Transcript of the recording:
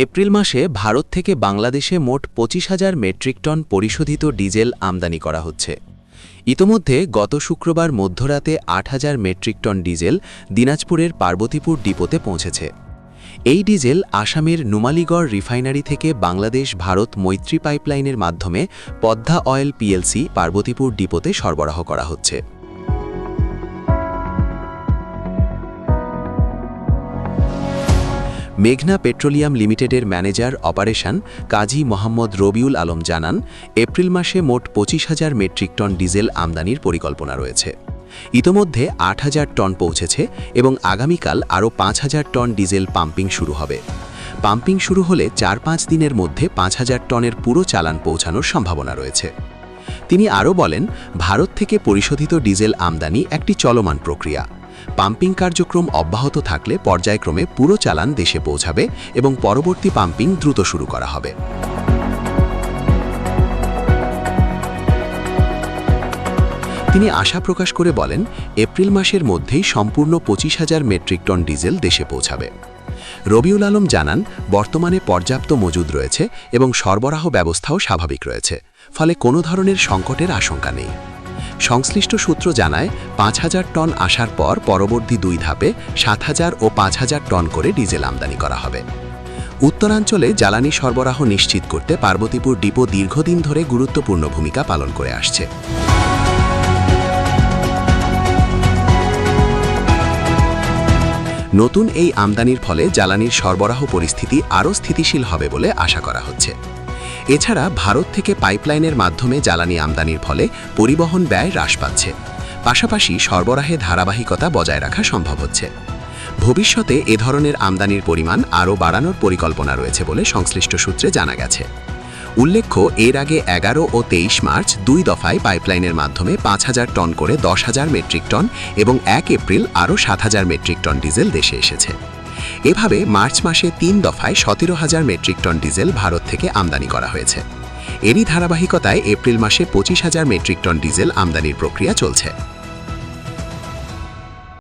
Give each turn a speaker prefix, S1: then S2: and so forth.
S1: April মাসে ভারত থেকে বাংলাদেশে মোট ২৫,০০০ মেট্রিক টন পরিশোধিত ডিজেল আমদানি করা হচ্ছে। ইতোমধ্যে গত শুক্রবার মধ্যরাতে ৮,০০০ মেট্রিক টন ডিজেল দিনাজপুরের পার্বতীপুর ডিপোতে পৌঁছেছে। এই ডিজেল আসামের নুমালীগড় রিফাইনারি থেকে বাংলাদেশ ভারত মৈত্রী পাইপলাইনের মাধ্যমে পদ্মা অয়েল পিএলসি পার্বতীপুর ডিপোতে সরবরাহ করা হচ্ছে। মেঘনা পেট্রোলিয়াম লিমিটেডের ম্যানেজার অপারেশন কাজী মোহাম্মদ রবিউল আলম জানান, এপ্রিল মাসে মোট ২৫,০০০ মেট্রিক টন ডিজেল আমদানির পরিকল্পনা রয়েছে। ইতোমধ্যে ৮,০০০ টন পৌঁছেছে এবং আগামীকাল আরও ৫,০০০ টন ডিজেল পাম্পিং শুরু হবে। পাম্পিং শুরু হলে ৪-৫ দিনের মধ্যে ৫,০০০ টনের পুরো চালান পৌঁছানোর সম্ভাবনা রয়েছে। তিনি আরও বলেন, ভারত থেকে পরিশোধিত ডিজেল আমদানি একটি চলমান প্রক্রিয়া। পাম্পিং কার্যক্রম অব্যাহত থাকলে পর্যায়ক্রমে পুরো চালান দেশে পৌঁছাবে এবং পরবর্তী পাম্পিং দ্রুত শুরু করা হবে। তিনি আশা প্রকাশ করে বলেন, এপ্রিল মাসের মধ্যেই সম্পূর্ণ ২৫,০০০ মেট্রিক টন ডিজেল দেশে পৌঁছাবে। রবিউল আলম জানান, বর্তমানে পর্যাপ্ত মজুদ রয়েছে এবং সরবরাহ ব্যবস্থাও স্বাভাবিক রয়েছে, ফলে কোনো ধরনের সংকটের আশঙ্কা নেই। সংশ্লিষ্ট সূত্র জানায়, ৫,০০০ টন আসার পর পরবর্তী ২ ধাপে ৭,০০০ ও ৫,০০০ টন করে ডিজেল আমদানি করা হবে। উত্তরাঞ্চলে জ্বালানি সরবরাহ নিশ্চিত করতে পার্বতীপুর ডিপো দীর্ঘদিন ধরে গুরুত্বপূর্ণ ভূমিকা পালন করে আসছে। নতুন এই আমদানির ফলে জ্বালানির সরবরাহ পরিস্থিতি আরও স্থিতিশীল হবে বলে আশা করা হচ্ছে। এছাড়া ভারত থেকে পাইপলাইনের মাধ্যমে জ্বালানি আমদানির ফলে পরিবহন ব্যয় হ্রাস পাচ্ছে, পাশাপাশি সরবরাহে ধারাবাহিকতা বজায় রাখা সম্ভব হচ্ছে। ভবিষ্যতে এ ধরনের আমদানির পরিমাণ আরও বাড়ানোর পরিকল্পনা রয়েছে বলে সংশ্লিষ্ট সূত্রে জানা গেছে। উল্লেখ্য, এর আগে ১১ ও ২৩ মার্চ ২ দফায় পাইপলাইনের মাধ্যমে ৫,০০০ টন করে ১০,০০০ মেট্রিক টন এবং ১ এপ্রিল আরও ৭,০০০ মেট্রিক টন ডিজেল দেশে এসেছে। এভাবে মার্চ মাসে ৩ দফায় ১৭,০০০ মেট্রিক টন ডিজেল ভারত থেকে আমদানি করা হয়েছে। এরই ধারাবাহিকতায় এপ্রিল মাসে ২৫,০০০ মেট্রিক টন ডিজেল আমদানির প্রক্রিয়া চলছে।